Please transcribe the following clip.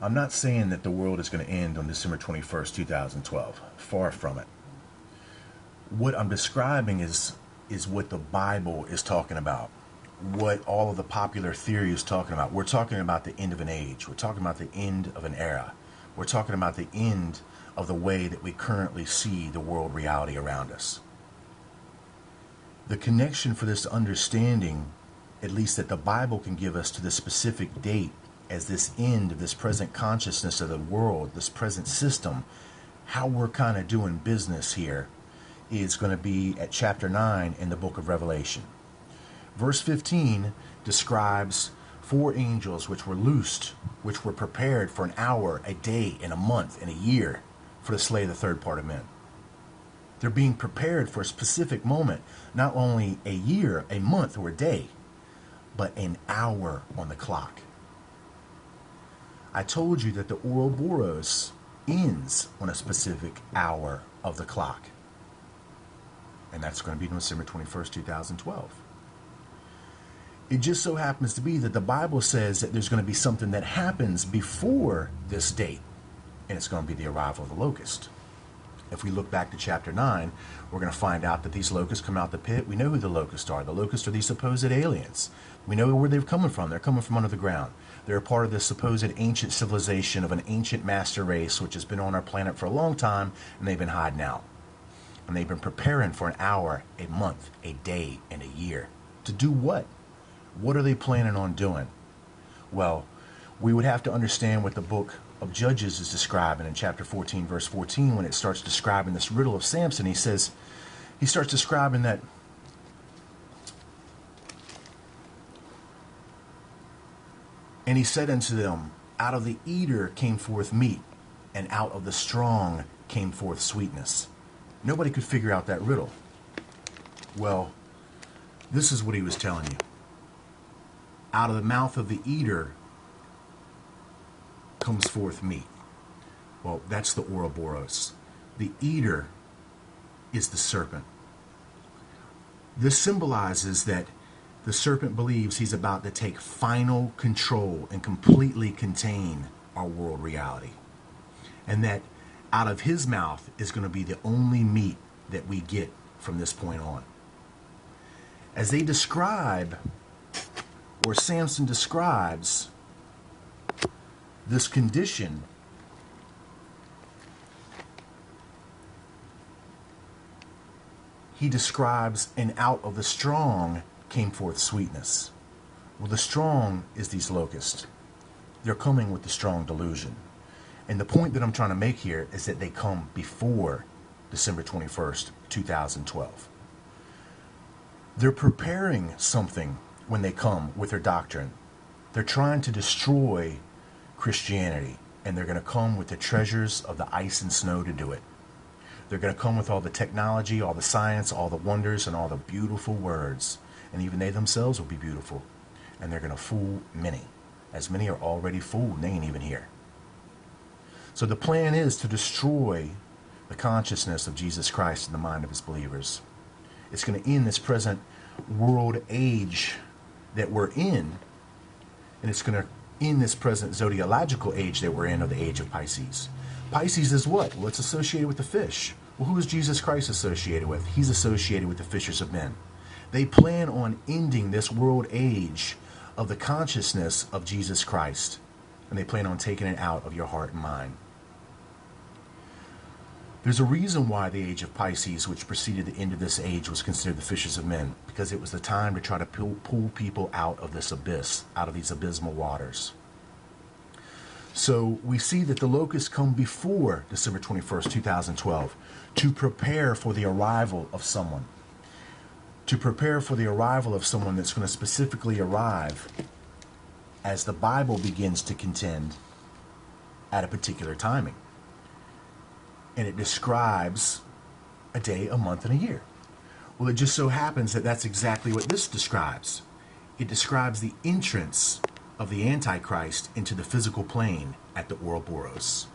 I'm not saying that the world is going to end on December 21st, 2012. Far from it. What I'm describing is what the Bible is talking about, what all of the popular theory is talking about. We're talking about the end of an age. We're talking about the end of an era. We're talking about the end of the way that we currently see the world reality around us. The connection for this understanding, at least that the Bible can give us, to the specific date as this end of this present consciousness of the world, this present system, how we're kind of doing business here, is going to be at chapter 9 in the book of Revelation. Verse 15 describes 4 angels which were loosed, which were prepared for an hour, a day, and a month, and a year for to slay the third part of men. They're being prepared for a specific moment, not only a year, a month, or a day, but an hour on the clock. I told you that the Ouroboros ends on a specific hour of the clock. And that's going to be December 21st, 2012. It just so happens to be that the Bible says that there's going to be something that happens before this date, and it's going to be the arrival of the locust. If we look back to chapter 9, we're going to find out that these locusts come out the pit. We know who the locusts are. The locusts are these supposed aliens. We know where they're coming from. They're coming from under the ground. They're a part of this supposed ancient civilization of an ancient master race which has been on our planet for a long time, and they've been hiding out. And they've been preparing for an hour, a month, a day, and a year. To do what? What are they planning on doing? Well, we would have to understand what the book of Judges is describing in chapter 14, verse 14, when it starts describing this riddle of Samson. He starts describing that and he said unto them, out of the eater came forth meat, and out of the strong came forth sweetness. Nobody could figure out that riddle. Well, this is what he was telling you. Out of the mouth of the eater comes forth meat. Well, that's the Ouroboros. The eater is the serpent. This symbolizes that the serpent believes he's about to take final control and completely contain our world reality. And that out of his mouth is going to be the only meat that we get from this point on. As they describe, or Samson describes, this condition, he describes, and out of the strong came forth sweetness. Well, the strong is these locusts. They're coming with the strong delusion. And the point that I'm trying to make here is that they come before December 21st, 2012. They're preparing something when they come with their doctrine. They're trying to destroy Christianity, and they're going to come with the treasures of the ice and snow to do it. They're going to come with all the technology, all the science, all the wonders, and all the beautiful words. And even they themselves will be beautiful. And they're going to fool many. As many are already fooled, and they ain't even here. So the plan is to destroy the consciousness of Jesus Christ in the mind of his believers. It's going to end this present world age that we're in, and it's going to end this present zodiological age that we're in, of the age of Pisces. Pisces is what? Well, it's associated with the fish. Well, who is Jesus Christ associated with? He's associated with the fishers of men. They plan on ending this world age of the consciousness of Jesus Christ, and they plan on taking it out of your heart and mind. There's a reason why the age of Pisces, which preceded the end of this age, was considered the fishers of men, because it was the time to try to pull people out of this abyss, out of these abysmal waters. So we see that the locusts come before December 21st, 2012, to prepare for the arrival of someone. To prepare for the arrival of someone that's going to specifically arrive as the Bible begins to contend at a particular timing. And it describes a day, a month, and a year. Well, it just so happens that that's exactly what this describes. It describes the entrance of the Antichrist into the physical plane at the Ouroboros.